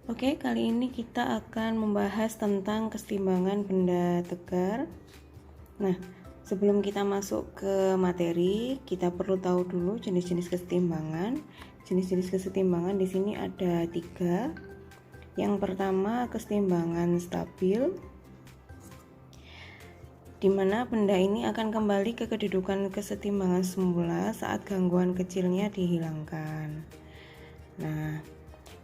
Oke, kali ini kita akan membahas tentang kesetimbangan benda tegar. Nah, sebelum kita masuk ke materi, kita perlu tahu dulu jenis-jenis kesetimbangan. Jenis-jenis kesetimbangan di sini ada 3. Yang pertama, kesetimbangan stabil, di mana benda ini akan kembali ke kedudukan kesetimbangan semula saat gangguan kecilnya dihilangkan. Nah,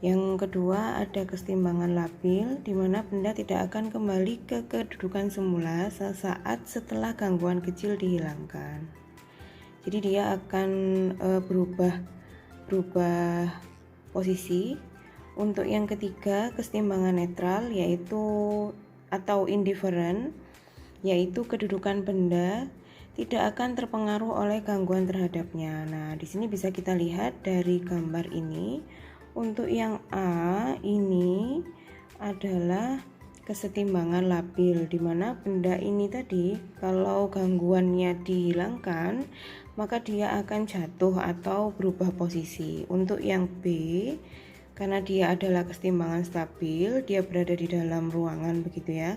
yang kedua ada kesetimbangan labil, di mana benda tidak akan kembali ke kedudukan semula sesaat setelah gangguan kecil dihilangkan. Jadi dia akan berubah posisi. Untuk yang ketiga kesetimbangan netral yaitu atau indifferent, yaitu kedudukan benda tidak akan terpengaruh oleh gangguan terhadapnya. Nah, di sini bisa kita lihat dari gambar ini. Untuk yang A ini adalah kesetimbangan labil, di mana benda ini tadi kalau gangguannya dihilangkan maka dia akan jatuh atau berubah posisi. Untuk yang B, karena dia adalah kesetimbangan stabil, dia berada di dalam ruangan begitu ya.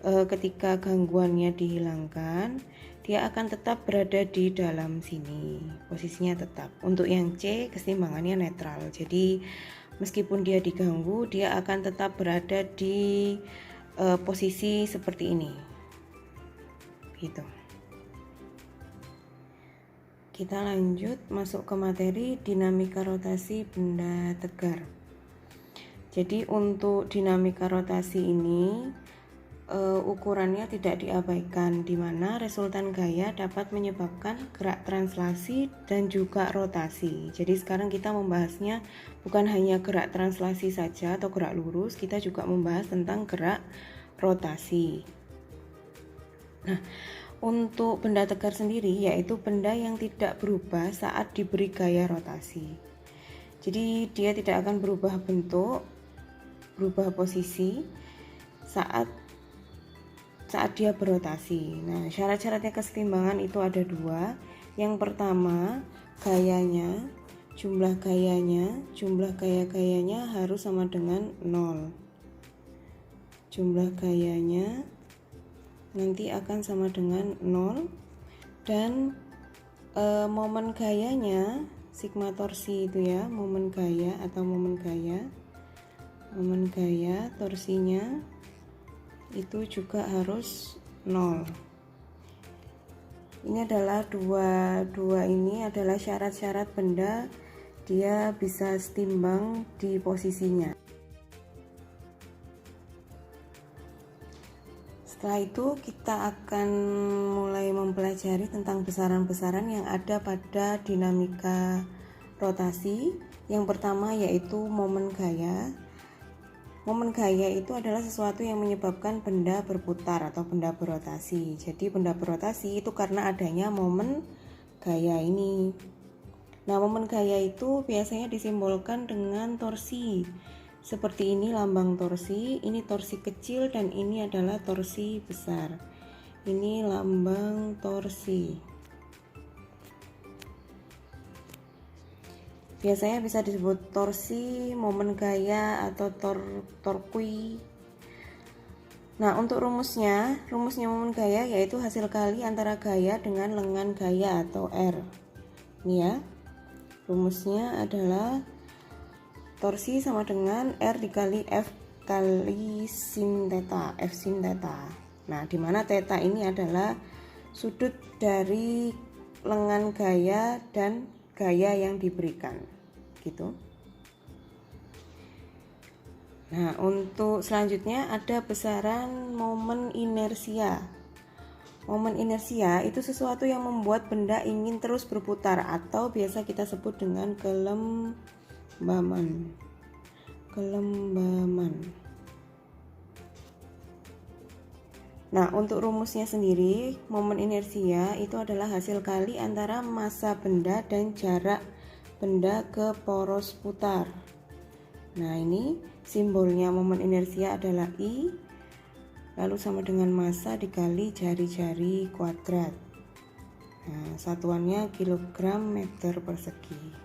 Ketika gangguannya dihilangkan, dia akan tetap berada di dalam sini, posisinya tetap. Untuk yang C, kesetimbangannya netral, jadi meskipun dia diganggu, dia akan tetap berada di posisi seperti ini gitu. Kita lanjut masuk ke materi dinamika rotasi benda tegar. Jadi untuk dinamika rotasi ini ukurannya tidak diabaikan, di mana resultan gaya dapat menyebabkan gerak translasi dan juga rotasi. Jadi sekarang kita membahasnya bukan hanya gerak translasi saja atau gerak lurus, kita juga membahas tentang gerak rotasi. Nah, untuk benda tegar sendiri yaitu benda yang tidak berubah saat diberi gaya rotasi. Jadi dia tidak akan berubah bentuk, berubah posisi saat dia berotasi. Nah, syarat-syaratnya kesetimbangan itu ada 2. Yang pertama, gayanya, jumlah gaya-gayanya harus sama dengan 0. Jumlah gayanya nanti akan sama dengan 0, dan momen gayanya, sigma torsi itu ya, momen gaya torsinya itu juga harus 0. Ini adalah dua ini adalah syarat-syarat benda dia bisa setimbang di posisinya. Setelah itu kita akan mulai mempelajari tentang besaran-besaran yang ada pada dinamika rotasi. Yang pertama yaitu momen gaya. Momen gaya itu adalah sesuatu yang menyebabkan benda berputar atau benda berotasi. Jadi benda berotasi itu karena adanya momen gaya ini. Nah, momen gaya itu biasanya disimbolkan dengan torsi. Seperti ini lambang torsi, ini torsi kecil dan ini adalah torsi besar. Ini lambang torsi. Biasanya bisa disebut torsi, momen gaya, atau torqui. Nah, untuk rumusnya momen gaya yaitu hasil kali antara gaya dengan lengan gaya atau R. Ini ya, rumusnya adalah torsi sama dengan R dikali F kali sin theta, F sin theta. Nah, di mana theta ini adalah sudut dari lengan gaya dan gaya yang diberikan gitu. Nah, untuk selanjutnya ada besaran momen inersia. Momen inersia itu sesuatu yang membuat benda ingin terus berputar atau biasa kita sebut dengan kelembaman. Nah, untuk rumusnya sendiri, momen inersia itu adalah hasil kali antara massa benda dan jarak benda ke poros putar. Nah, ini simbolnya momen inersia adalah I, lalu sama dengan massa dikali jari-jari kuadrat. Nah, satuannya kilogram meter persegi.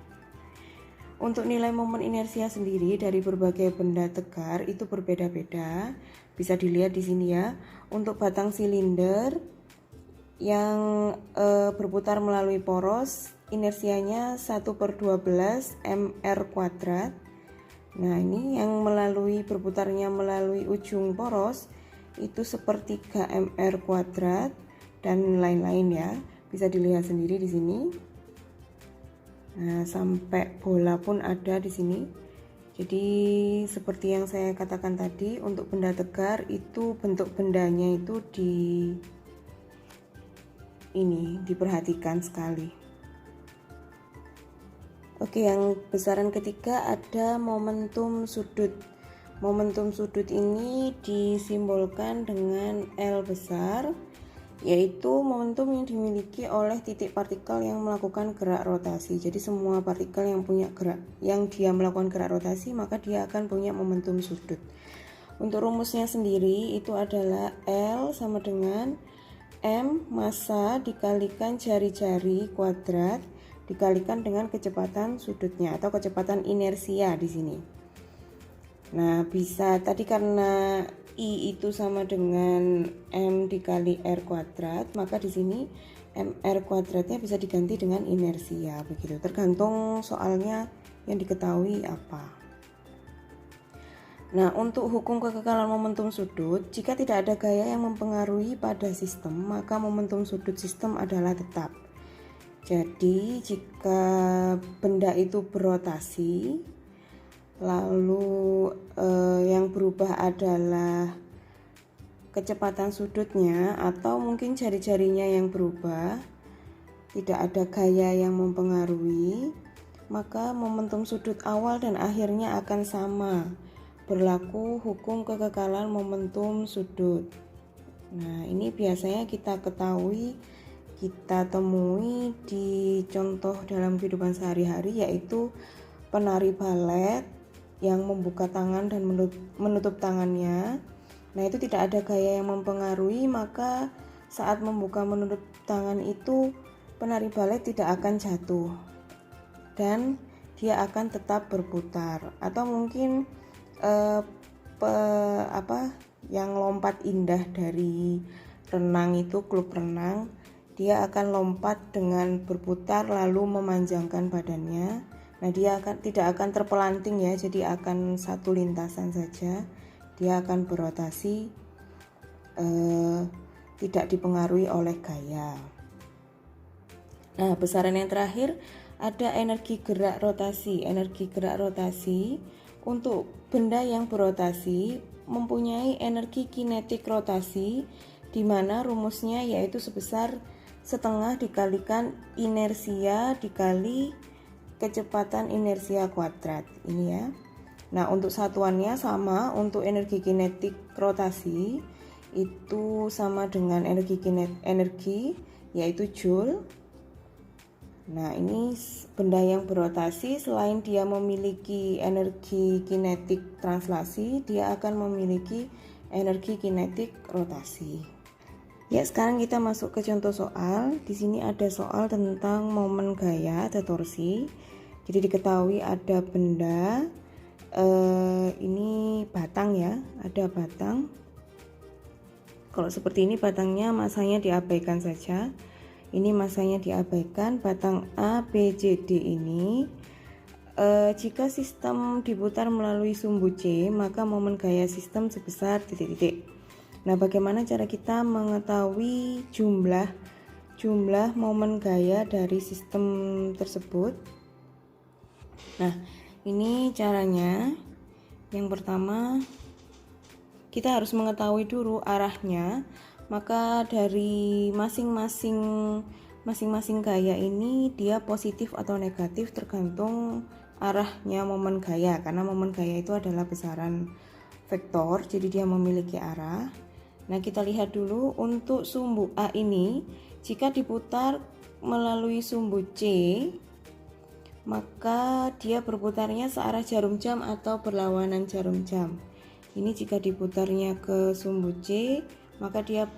Untuk nilai momen inersia sendiri dari berbagai benda tegar itu berbeda-beda. Bisa dilihat di sini ya. Untuk batang silinder yang berputar melalui poros, inersianya 1/12 mr kuadrat. Nah, ini yang berputarnya melalui ujung poros itu sepertiga mr kuadrat dan lain-lain ya. Bisa dilihat sendiri di sini. Nah, sampai bola pun ada di sini. Jadi seperti yang saya katakan tadi, untuk benda tegar itu bentuk bendanya itu diperhatikan sekali. Oke, yang besaran ketiga ada momentum sudut. Momentum sudut ini disimbolkan dengan L besar, yaitu momentum yang dimiliki oleh titik partikel yang melakukan gerak rotasi. Jadi semua partikel yang dia melakukan gerak rotasi, maka dia akan punya momentum sudut. Untuk rumusnya sendiri itu adalah L sama dengan M massa dikalikan jari-jari kuadrat dikalikan dengan kecepatan sudutnya atau kecepatan inersia di sini. Nah, bisa tadi karena I itu sama dengan M dikali R kuadrat, maka di sini MR kuadratnya bisa diganti dengan inersia, begitu. Tergantung soalnya yang diketahui apa. Nah, untuk hukum kekekalan momentum sudut, jika tidak ada gaya yang mempengaruhi pada sistem, maka momentum sudut sistem adalah tetap. Jadi, jika benda itu berotasi, lalu yang berubah adalah kecepatan sudutnya atau mungkin jari-jarinya yang berubah, tidak ada gaya yang mempengaruhi, maka momentum sudut awal dan akhirnya akan sama. Berlaku hukum kekekalan momentum sudut. Nah, ini biasanya kita temui di contoh dalam kehidupan sehari-hari, yaitu penari balet yang membuka tangan dan menutup tangannya. Nah, itu tidak ada gaya yang mempengaruhi, maka saat membuka menutup tangan itu penari balet tidak akan jatuh dan dia akan tetap berputar. Atau mungkin yang lompat indah dari renang itu, klub renang, dia akan lompat dengan berputar lalu memanjangkan badannya. Nah, dia tidak akan terpelanting ya, jadi akan satu lintasan saja. Dia akan berotasi, tidak dipengaruhi oleh gaya. Nah, besaran yang terakhir ada energi gerak rotasi. Energi gerak rotasi untuk benda yang berotasi mempunyai energi kinetik rotasi, di mana rumusnya yaitu sebesar setengah dikalikan inersia dikali kecepatan inersia kuadrat ini ya. Nah, untuk satuannya sama, untuk energi kinetik rotasi itu sama dengan energi yaitu joule. Nah, ini benda yang berotasi selain dia memiliki energi kinetik translasi, dia akan memiliki energi kinetik rotasi. Ya, sekarang kita masuk ke contoh soal. Di sini ada soal tentang momen gaya atau torsi. Jadi diketahui ada benda, ini batang ya, ada batang. Kalau seperti ini batangnya masanya diabaikan saja. Ini masanya diabaikan, batang A, B, C, D ini. Jika sistem diputar melalui sumbu C, maka momen gaya sistem sebesar titik-titik. Nah, bagaimana cara kita mengetahui jumlah momen gaya dari sistem tersebut? Nah, ini caranya. Yang pertama, kita harus mengetahui dulu arahnya. Maka dari masing-masing gaya ini dia positif atau negatif tergantung arahnya momen gaya, karena momen gaya itu adalah besaran vektor, jadi dia memiliki arah. Nah, kita lihat dulu untuk sumbu A ini, jika diputar melalui sumbu C, maka dia berputarnya searah jarum jam atau berlawanan jarum jam. Ini jika diputarnya ke sumbu C, maka dia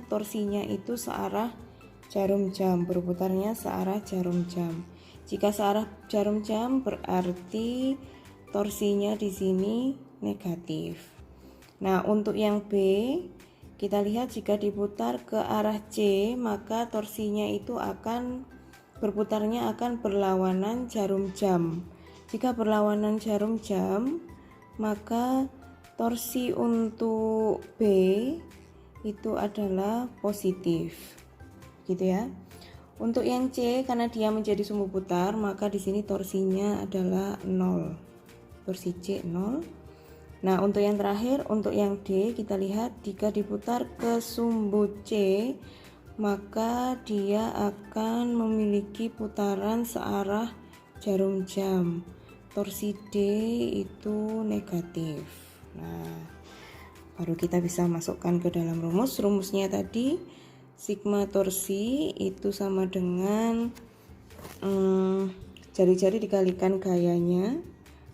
torsinya itu searah jarum jam, berputarnya searah jarum jam. Jika searah jarum jam berarti torsinya di sini negatif. Nah, untuk yang B, kita lihat jika diputar ke arah C, maka torsinya itu berputarnya akan berlawanan jarum jam. Jika berlawanan jarum jam, maka torsi untuk B itu adalah positif. Gitu ya. Untuk yang C, karena dia menjadi sumbu putar, maka di sini torsinya adalah 0. Torsi C 0. Nah, untuk yang terakhir, untuk yang D, kita lihat jika diputar ke sumbu C, maka dia akan memiliki putaran searah jarum jam. Torsi D itu negatif. Nah, baru kita bisa masukkan ke dalam rumus. Rumusnya tadi sigma torsi itu sama dengan jari-jari dikalikan gayanya.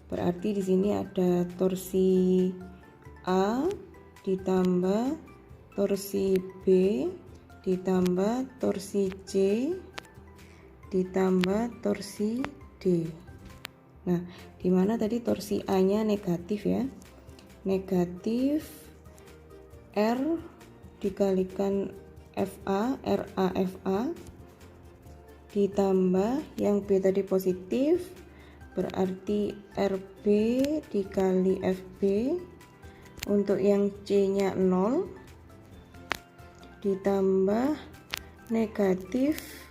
Berarti di sini ada torsi A ditambah torsi B ditambah torsi C ditambah torsi D. Nah, di mana tadi torsi A-nya negatif ya. Negatif R dikalikan FA, RA FA ditambah yang B tadi positif, berarti RB dikali FB. Untuk yang C-nya 0 ditambah negatif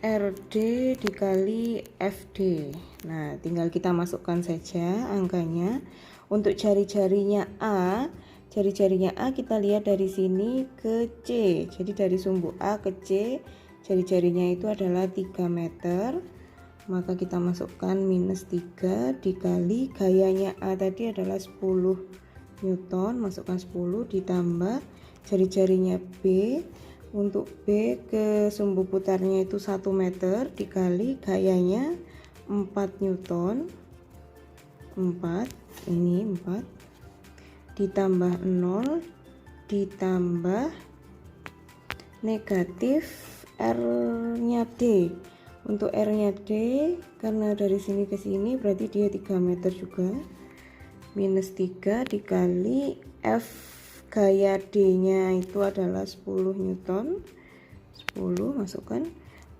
RD dikali FD. Nah, tinggal kita masukkan saja angkanya. Untuk jari-jarinya A kita lihat dari sini ke C. Jadi dari sumbu A ke C, jari-jarinya itu adalah 3 meter. Maka kita masukkan minus 3 dikali gayanya A tadi adalah 10 Newton. Masukkan 10 ditambah jari-jarinya B. Untuk B ke sumbu putarnya itu 1 meter dikali gayanya 4 Newton. 4, ini 4 ditambah 0 ditambah negatif R-nya D. Untuk R-nya D, karena dari sini ke sini berarti dia 3 meter juga. Minus 3 dikali F gaya D-nya itu adalah 10 Newton. 10 masukkan.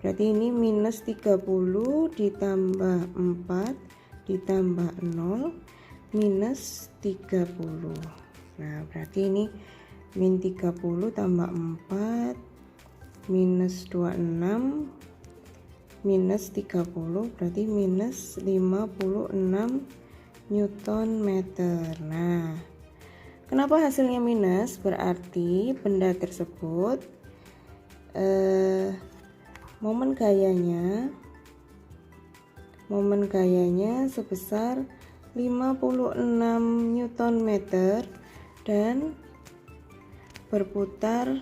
Berarti ini minus 30 ditambah 4 ditambah 0 minus 30. Nah, berarti ini min 30 tambah 4 minus 26 minus 30, berarti minus 56 Newton meter. Nah, kenapa hasilnya minus? Berarti benda tersebut momen gayanya sebesar 56 Newton meter dan berputar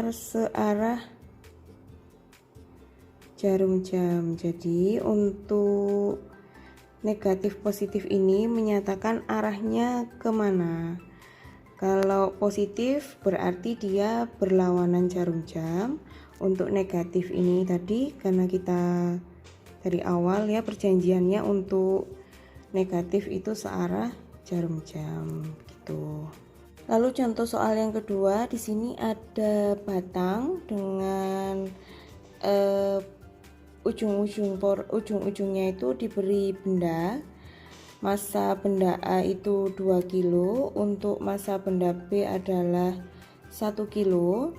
searah jarum jam. Jadi untuk negatif positif ini menyatakan arahnya kemana. Kalau positif berarti dia berlawanan jarum jam. Untuk negatif ini tadi, karena kita dari awal ya perjanjiannya untuk negatif itu searah jarum jam gitu. Lalu contoh soal yang kedua, di sini ada batang dengan ujung-ujungnya itu diberi benda. Massa benda A itu 2 kilo, untuk massa benda B adalah 1 kilo.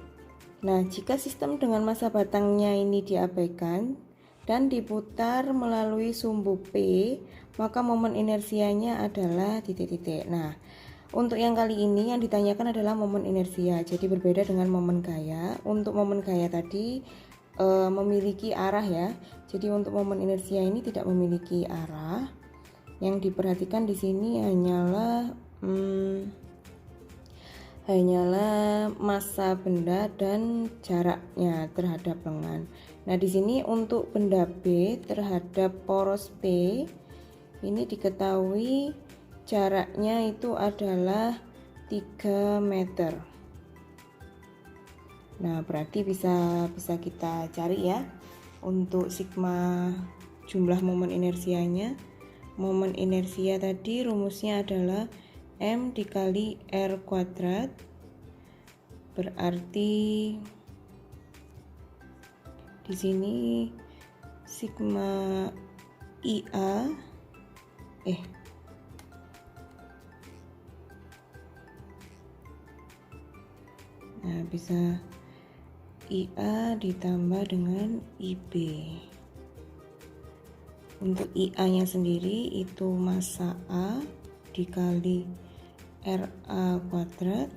Nah, jika sistem dengan massa batangnya ini diabaikan dan diputar melalui sumbu P, maka momen inersianya adalah titik-titik. Nah, untuk yang kali ini yang ditanyakan adalah momen inersia, jadi berbeda dengan momen gaya. Untuk momen gaya tadi memiliki arah ya, jadi untuk momen inersia ini tidak memiliki arah. Yang diperhatikan di sini hanyalah massa benda dan jaraknya terhadap lengan. Nah, di sini untuk benda B terhadap poros P ini diketahui jaraknya itu adalah 3 meter. Nah, berarti bisa kita cari ya untuk sigma jumlah momen inersianya. Momen inersia tadi rumusnya adalah M dikali R kuadrat, berarti di sini sigma IA nah bisa IA ditambah dengan IB. Untuk IA nya sendiri itu massa A dikali RA kuadrat.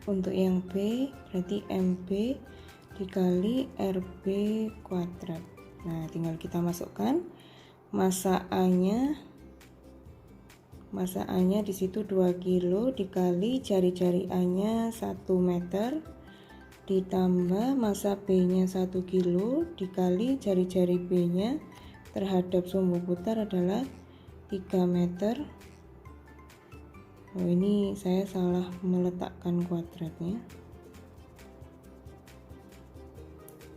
Untuk yang B berarti MB dikali RB kuadrat. Nah, tinggal kita masukkan massa A-nya di situ 2 kilo dikali jari-jari A-nya 1 meter ditambah massa B-nya 1 kilo dikali jari-jari B-nya terhadap sumbu putar adalah 3 meter. Oh, ini saya salah meletakkan kuadratnya.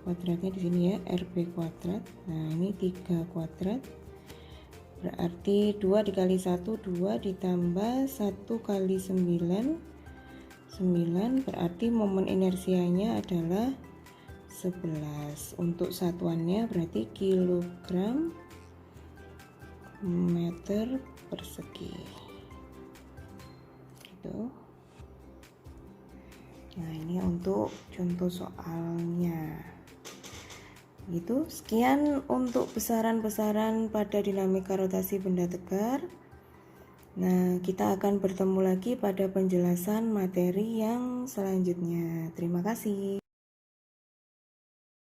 Kuadratnya di sini ya, RB kuadrat. Nah, ini 3 kuadrat. Berarti 2 dikali 1 2 ditambah 1 kali 9 berarti momen inersianya adalah 11. Untuk satuannya berarti kilogram meter persegi gitu. Nah, ini untuk contoh soalnya gitu. Sekian untuk besaran-besaran pada dinamika rotasi benda tegar. Nah, kita akan bertemu lagi pada penjelasan materi yang selanjutnya. Terima kasih.